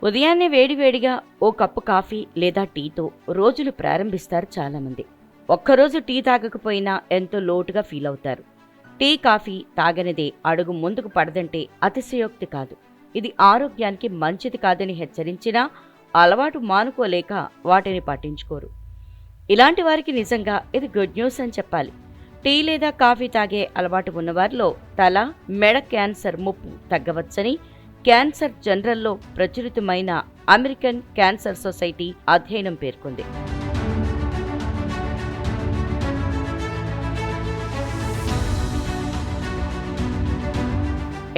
ఉదయాన్నే వేడివేడిగా ఓ cup coffee లేదా టీతో రోజులు ప్రారంభిస్తారు చాలామంది. ఒక్కరోజు టీ తాగకపోయినా ఎంతో లోటుగా ఫీల్ అవుతారు. టీ కాఫీ తాగనిదే అడుగు ముందుకు పడదంటే అతిశయోక్తి కాదు. ఇది ఆరోగ్యానికి మంచిది కాదని హెచ్చరించినా అలవాటు మానుకోలేక వాటిని పట్టించుకోరు. ఇలాంటి వారికి నిజంగా ఇది గుడ్ న్యూస్ అని చెప్పాలి. టీ లేదా కాఫీ తాగే అలవాటు ఉన్నవారిలో తల, మెడ క్యాన్సర్ ముప్పు తగ్గవచ్చని క్యాన్సర్ జనరల్లో ప్రచురితమైన అమెరికన్ క్యాన్సర్ సొసైటీ అధ్యయనం పేర్కొంది.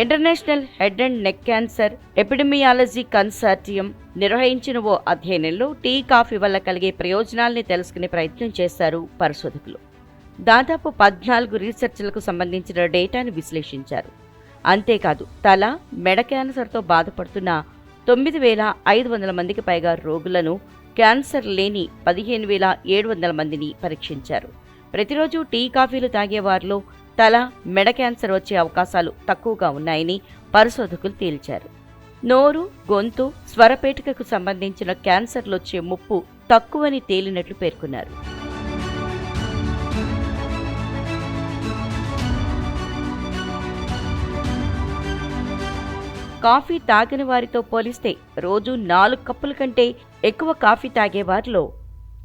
International head and neck cancer epidemiology consortium నిర్వహించిన ఓ అధ్యయనంలో టీ, కాఫీ వల్ల కలిగే ప్రయోజనాల్ని తెలుసుకునే ప్రయత్నం చేశారు పరిశోధకులు. దాదాపు 14 రీసెర్చ్లకు సంబంధించిన డేటాను విశ్లేషించారు. అంతేకాదు తల, మెడ క్యాన్సర్తో బాధపడుతున్న 9,500 మందికి పైగా రోగులను, క్యాన్సర్ లేని 15,700 మందిని పరీక్షించారు. ప్రతిరోజు టీ, కాఫీలు తాగేవారిలో తల, మెడ క్యాన్సర్ వచ్చే అవకాశాలు తక్కువగా ఉన్నాయని పరిశోధకులు తేల్చారు. నోరు, గొంతు, స్వరపేటికకు సంబంధించిన క్యాన్సర్లొచ్చే ముప్పు తక్కువని తేలినట్లు పేర్కొన్నారు. కాఫీ తాగని వారితో పోలిస్తే రోజు 4 కప్పుల కంటే ఎక్కువ కాఫీ తాగేవారిలో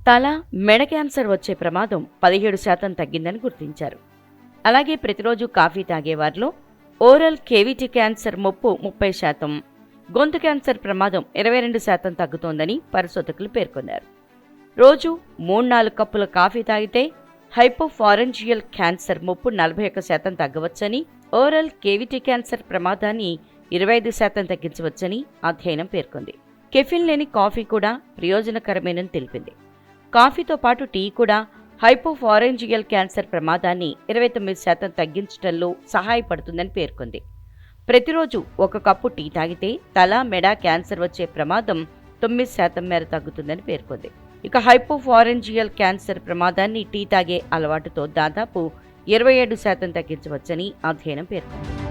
తల, మెడ క్యాన్సర్ వచ్చే ప్రమాదం 17% తగ్గిందని గుర్తించారు. అలాగే ప్రతిరోజు కాఫీ తాగేవారిలో ఓరల్ కేవిటీ క్యాన్సర్ ముప్పు 30%, గొంతు క్యాన్సర్ ప్రమాదం 22% తగ్గుతోందని పరిశోధకులు పేర్కొన్నారు. రోజు 3-4 కప్పుల కాఫీ తాగితే హైపోఫారెంజియల్ క్యాన్సర్ ముప్పు 41% తగ్గవచ్చని, ఓరల్ కేవిటీ క్యాన్సర్ ప్రమాదాన్ని 25% తగ్గించవచ్చని అధ్యయనం పేర్కొంది. కెఫిన్ లేని కాఫీ కూడా ప్రయోజనకరమేనని తెలిపింది. కాఫీతో పాటు టీ కూడా హైపోఫారెంజియల్ క్యాన్సర్ ప్రమాదాన్ని 29% తగ్గించడంలో సహాయపడుతుందని పేర్కొంది. ప్రతిరోజు 1 కప్పు టీ తాగితే తల, మెడ క్యాన్సర్ వచ్చే ప్రమాదం 9% మేర తగ్గుతుందని పేర్కొంది. ఇక హైపోఫారెంజియల్ క్యాన్సర్ ప్రమాదాన్ని టీ తాగే అలవాటుతో దాదాపు 27% తగ్గించవచ్చని అధ్యయనం పేర్కొంది.